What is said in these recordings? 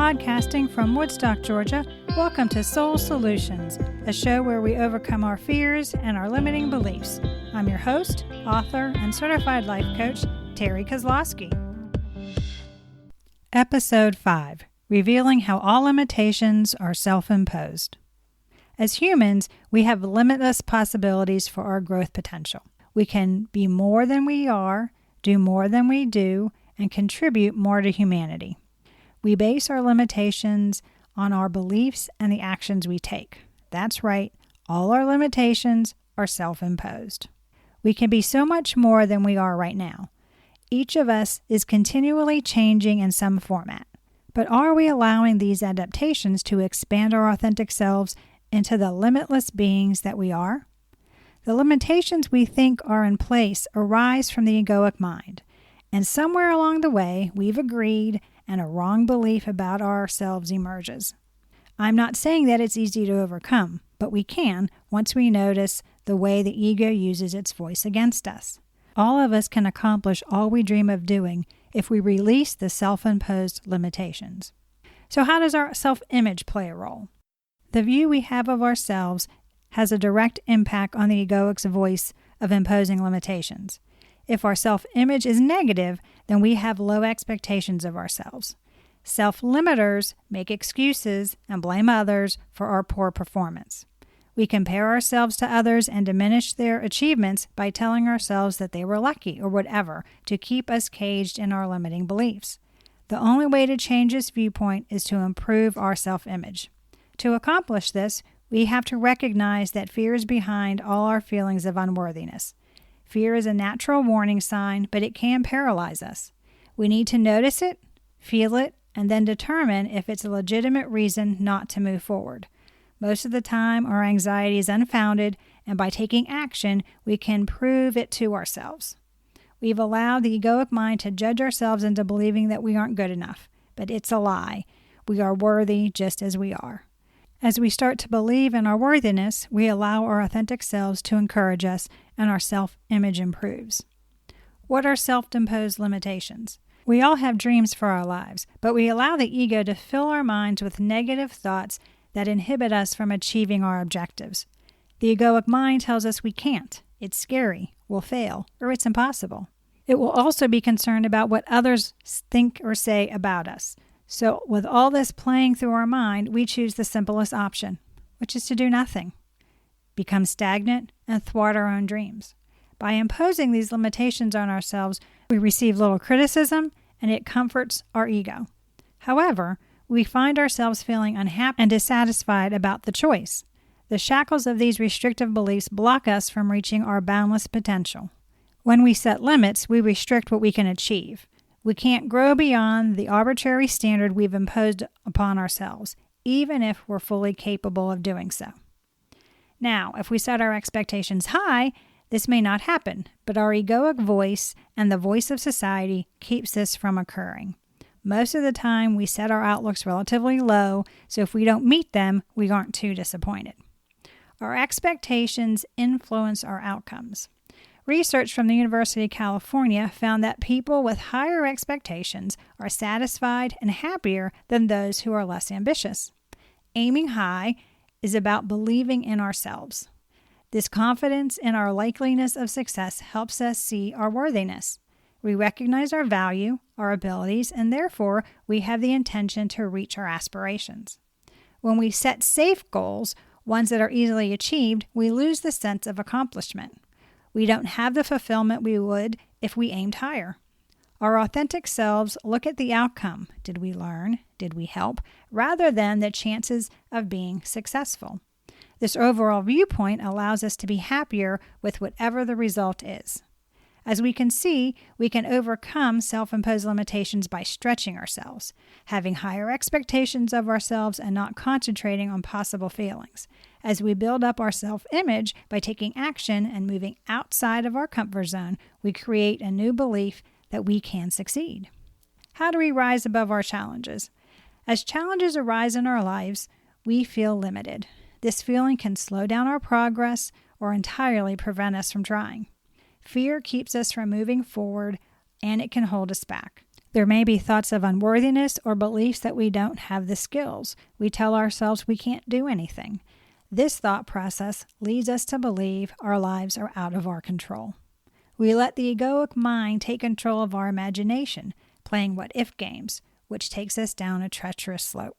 Podcasting from Woodstock, Georgia, welcome to Soul Solutions, a show where we overcome our fears and our limiting beliefs. I'm your host, author, and certified life coach, Terry Kozlowski. Episode 5, Revealing How All Limitations Are Self-Imposed. As humans, we have limitless possibilities for our growth potential. We can be more than we are, do more than we do, and contribute more to humanity. We base our limitations on our beliefs and the actions we take. That's right, all our limitations are self-imposed. We can be so much more than we are right now. Each of us is continually changing in some format. But are we allowing these adaptations to expand our authentic selves into the limitless beings that we are? The limitations we think are in place arise from the egoic mind. And somewhere along the way, we've agreed and a wrong belief about ourselves emerges. I'm not saying that it's easy to overcome, but we can once we notice the way the ego uses its voice against us. All of us can accomplish all we dream of doing if we release the self-imposed limitations. So how does our self-image play a role? The view we have of ourselves has a direct impact on the egoic's voice of imposing limitations. If our self-image is negative, then we have low expectations of ourselves. Self-limiters make excuses and blame others for our poor performance. We compare ourselves to others and diminish their achievements by telling ourselves that they were lucky or whatever to keep us caged in our limiting beliefs. The only way to change this viewpoint is to improve our self-image. To accomplish this, we have to recognize that fear is behind all our feelings of unworthiness. Fear is a natural warning sign, but it can paralyze us. We need to notice it, feel it, and then determine if it's a legitimate reason not to move forward. Most of the time, our anxiety is unfounded, and by taking action, we can prove it to ourselves. We've allowed the egoic mind to judge ourselves into believing that we aren't good enough, but it's a lie. We are worthy just as we are. As we start to believe in our worthiness, we allow our authentic selves to encourage us, and our self-image improves. What are self-imposed limitations? We all have dreams for our lives, but we allow the ego to fill our minds with negative thoughts that inhibit us from achieving our objectives. The egoic mind tells us we can't, it's scary, we'll fail, or it's impossible. It will also be concerned about what others think or say about us. So with all this playing through our mind, we choose the simplest option, which is to do nothing, become stagnant, and thwart our own dreams. By imposing these limitations on ourselves, we receive little criticism, and it comforts our ego. However, we find ourselves feeling unhappy and dissatisfied about the choice. The shackles of these restrictive beliefs block us from reaching our boundless potential. When we set limits, we restrict what we can achieve. We can't grow beyond the arbitrary standard we've imposed upon ourselves, even if we're fully capable of doing so. Now, if we set our expectations high, this may not happen, but our egoic voice and the voice of society keeps this from occurring. Most of the time, we set our outlooks relatively low, so if we don't meet them, we aren't too disappointed. Our expectations influence our outcomes. Research from the University of California found that people with higher expectations are satisfied and happier than those who are less ambitious. Aiming high is about believing in ourselves. This confidence in our likeliness of success helps us see our worthiness. We recognize our value, our abilities, and therefore we have the intention to reach our aspirations. When we set safe goals, ones that are easily achieved, we lose the sense of accomplishment. We don't have the fulfillment we would if we aimed higher. Our authentic selves look at the outcome. Did we learn? Did we help? Rather than the chances of being successful. This overall viewpoint allows us to be happier with whatever the result is. As we can see, we can overcome self-imposed limitations by stretching ourselves, having higher expectations of ourselves and not concentrating on possible failings. As we build up our self-image by taking action and moving outside of our comfort zone, we create a new belief that we can succeed. How do we rise above our challenges? As challenges arise in our lives, we feel limited. This feeling can slow down our progress or entirely prevent us from trying. Fear keeps us from moving forward, and it can hold us back. There may be thoughts of unworthiness or beliefs that we don't have the skills. We tell ourselves we can't do anything. This thought process leads us to believe our lives are out of our control. We let the egoic mind take control of our imagination, playing what-if games, which takes us down a treacherous slope.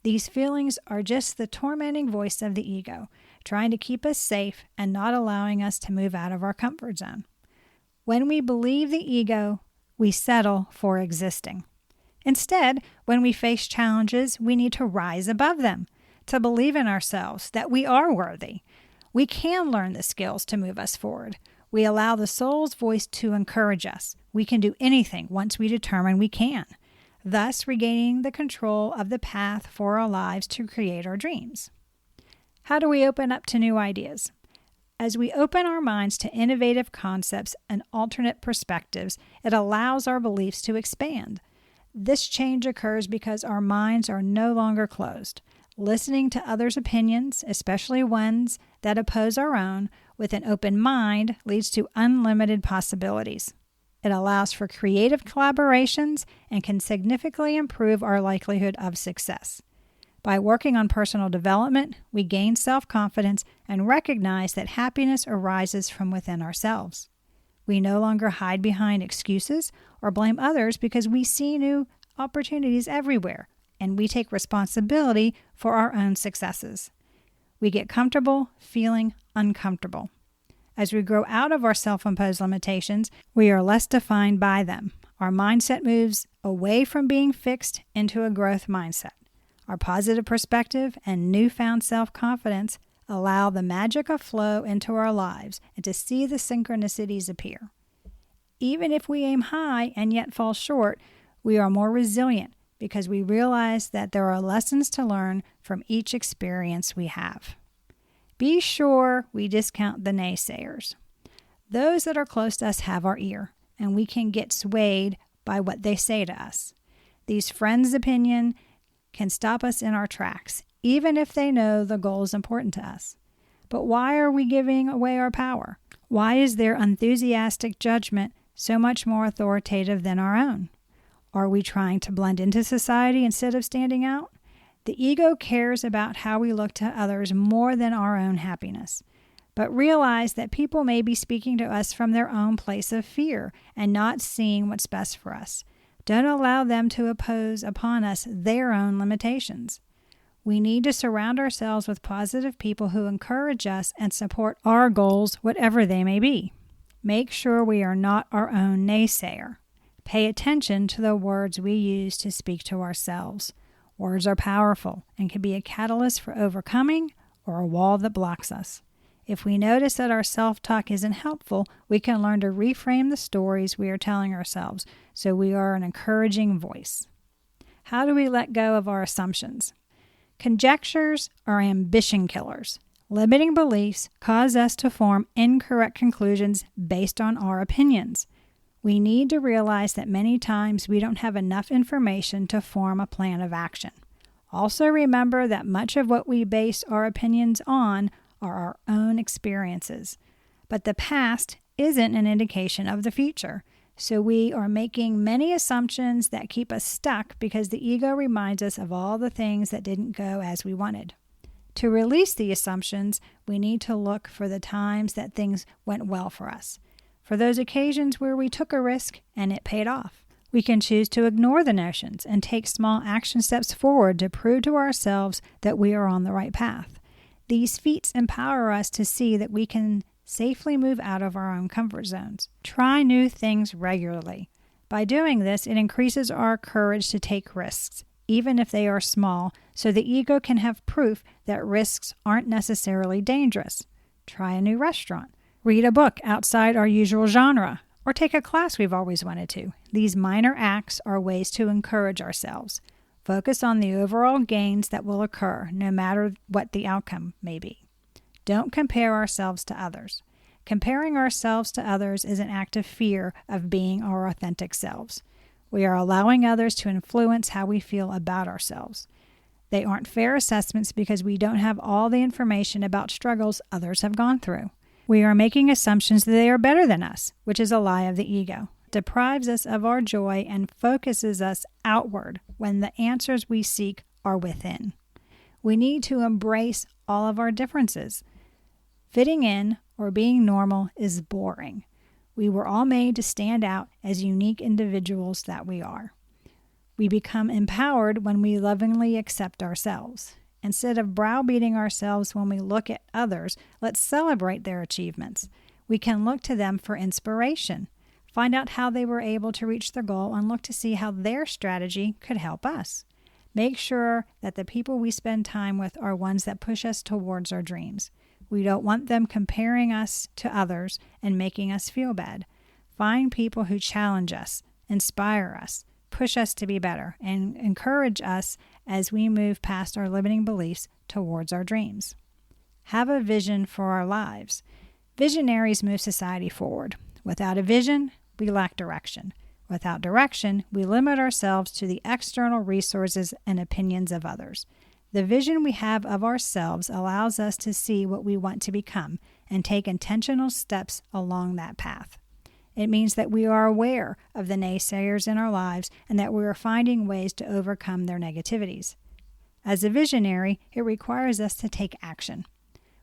These feelings are just the tormenting voice of the ego, trying to keep us safe and not allowing us to move out of our comfort zone. When we believe the ego, we settle for existing. Instead, when we face challenges, we need to rise above them, to believe in ourselves that we are worthy. We can learn the skills to move us forward. We allow the soul's voice to encourage us. We can do anything once we determine we can, thus regaining the control of the path for our lives to create our dreams. How do we open up to new ideas? As we open our minds to innovative concepts and alternate perspectives, it allows our beliefs to expand. This change occurs because our minds are no longer closed. Listening to others' opinions, especially ones that oppose our own, with an open mind leads to unlimited possibilities. It allows for creative collaborations and can significantly improve our likelihood of success. By working on personal development, we gain self-confidence and recognize that happiness arises from within ourselves. We no longer hide behind excuses or blame others because we see new opportunities everywhere, and we take responsibility for our own successes. We get comfortable feeling uncomfortable. As we grow out of our self-imposed limitations, we are less defined by them. Our mindset moves away from being fixed into a growth mindset. Our positive perspective and newfound self-confidence allow the magic of flow into our lives and to see the synchronicities appear. Even if we aim high and yet fall short, we are more resilient because we realize that there are lessons to learn from each experience we have. Be sure we discount the naysayers. Those that are close to us have our ear, and we can get swayed by what they say to us. These friends' opinion can stop us in our tracks, even if they know the goal is important to us. But why are we giving away our power? Why is their enthusiastic judgment so much more authoritative than our own? Are we trying to blend into society instead of standing out? The ego cares about how we look to others more than our own happiness. But realize that people may be speaking to us from their own place of fear and not seeing what's best for us. Don't allow them to impose upon us their own limitations. We need to surround ourselves with positive people who encourage us and support our goals, whatever they may be. Make sure we are not our own naysayer. Pay attention to the words we use to speak to ourselves. Words are powerful and can be a catalyst for overcoming or a wall that blocks us. If we notice that our self-talk isn't helpful, we can learn to reframe the stories we are telling ourselves so we are an encouraging voice. How do we let go of our assumptions? Conjectures are ambition killers. Limiting beliefs cause us to form incorrect conclusions based on our opinions. We need to realize that many times we don't have enough information to form a plan of action. Also remember that much of what we base our opinions on are our own experiences. But the past isn't an indication of the future. So we are making many assumptions that keep us stuck because the ego reminds us of all the things that didn't go as we wanted. To release the assumptions, we need to look for the times that things went well for us. For those occasions where we took a risk and it paid off. We can choose to ignore the notions and take small action steps forward to prove to ourselves that we are on the right path. These feats empower us to see that we can safely move out of our own comfort zones. Try new things regularly. By doing this, it increases our courage to take risks, even if they are small, so the ego can have proof that risks aren't necessarily dangerous. Try a new restaurant. Read a book outside our usual genre, or take a class we've always wanted to. These minor acts are ways to encourage ourselves. Focus on the overall gains that will occur, no matter what the outcome may be. Don't compare ourselves to others. Comparing ourselves to others is an act of fear of being our authentic selves. We are allowing others to influence how we feel about ourselves. They aren't fair assessments because we don't have all the information about struggles others have gone through. We are making assumptions that they are better than us, which is a lie of the ego. deprives us of our joy and focuses us outward when the answers we seek are within. We need to embrace all of our differences. Fitting in or being normal is boring. We were all made to stand out as unique individuals that we are. We become empowered when we lovingly accept ourselves. Instead of browbeating ourselves when we look at others, let's celebrate their achievements. We can look to them for inspiration, find out how they were able to reach their goal, and look to see how their strategy could help us. Make sure that the people we spend time with are ones that push us towards our dreams. We don't want them comparing us to others and making us feel bad. Find people who challenge us, inspire us, push us to be better, and encourage us as we move past our limiting beliefs towards our dreams. Have a vision for our lives. Visionaries move society forward. Without a vision, we lack direction. Without direction, we limit ourselves to the external resources and opinions of others. The vision we have of ourselves allows us to see what we want to become and take intentional steps along that path. It means that we are aware of the naysayers in our lives and that we are finding ways to overcome their negativities. As a visionary, it requires us to take action.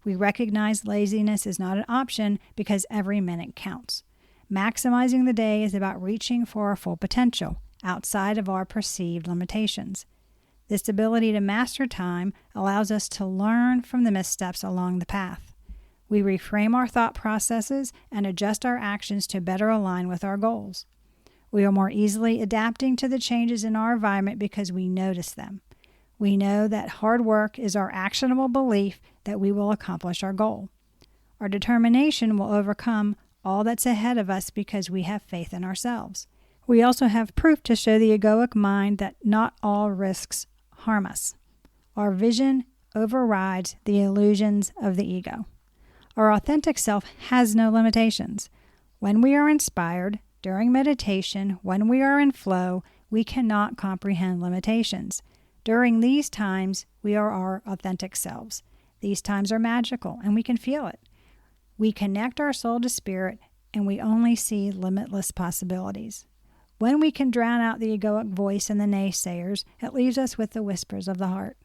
We recognize laziness is not an option because every minute counts. Maximizing the day is about reaching for our full potential, outside of our perceived limitations. This ability to master time allows us to learn from the missteps along the path. We reframe our thought processes and adjust our actions to better align with our goals. We are more easily adapting to the changes in our environment because we notice them. We know that hard work is our actionable belief that we will accomplish our goal. Our determination will overcome all that's ahead of us because we have faith in ourselves. We also have proof to show the egoic mind that not all risks harm us. Our vision overrides the illusions of the ego. Our authentic self has no limitations. When we are inspired, during meditation, when we are in flow, we cannot comprehend limitations. During these times, we are our authentic selves. These times are magical, and we can feel it. We connect our soul to spirit, and we only see limitless possibilities. When we can drown out the egoic voice and the naysayers, it leaves us with the whispers of the heart.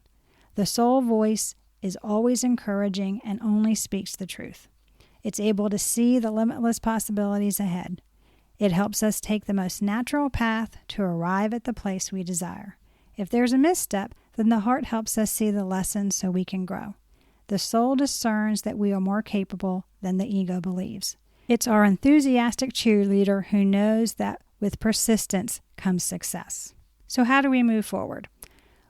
The soul voice is always encouraging and only speaks the truth. It's able to see the limitless possibilities ahead. It helps us take the most natural path to arrive at the place we desire. If there's a misstep, then the heart helps us see the lesson so we can grow. The soul discerns that we are more capable than the ego believes. It's our enthusiastic cheerleader who knows that with persistence comes success. So how do we move forward?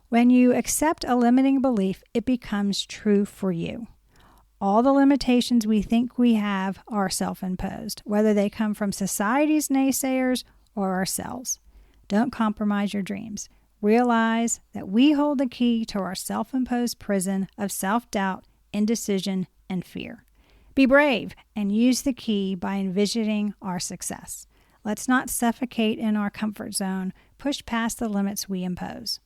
When you accept a limiting belief, it becomes true for you. All the limitations we think we have are self-imposed, whether they come from society's naysayers or ourselves. Don't compromise your dreams. Realize that we hold the key to our self-imposed prison of self-doubt, indecision, and fear. Be brave and use the key by envisioning our success. Let's not suffocate in our comfort zone, push past the limits we impose.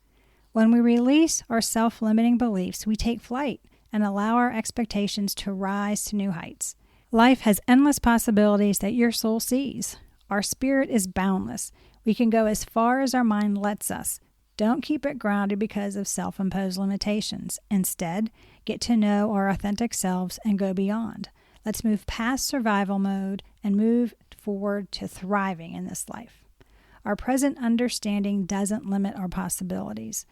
When we release our self-limiting beliefs, we take flight and allow our expectations to rise to new heights. Life has endless possibilities that your soul sees. Our spirit is boundless. We can go as far as our mind lets us. Don't keep it grounded because of self-imposed limitations. Instead, get to know our authentic selves and go beyond. Let's move past survival mode and move forward to thriving in this life. Our present understanding doesn't limit our possibilities.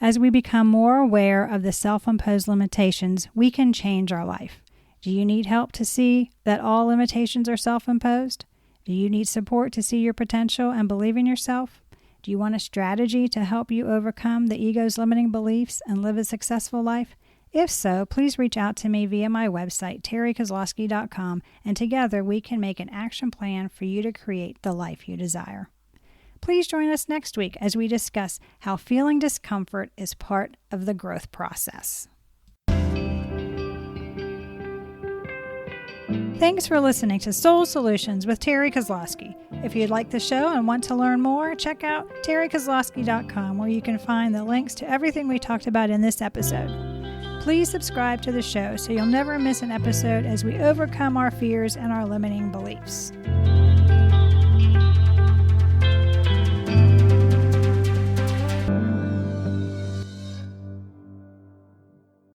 As we become more aware of the self-imposed limitations, we can change our life. Do you need help to see that all limitations are self-imposed? Do you need support to see your potential and believe in yourself? Do you want a strategy to help you overcome the ego's limiting beliefs and live a successful life? If so, please reach out to me via my website, terrykozlowski.com, and together we can make an action plan for you to create the life you desire. Please join us next week as we discuss how feeling discomfort is part of the growth process. Thanks for listening to Soul Solutions with Terry Kozlowski. If you'd like the show and want to learn more, check out terrykozlowski.com, where you can find the links to everything we talked about in this episode. Please subscribe to the show so you'll never miss an episode as we overcome our fears and our limiting beliefs.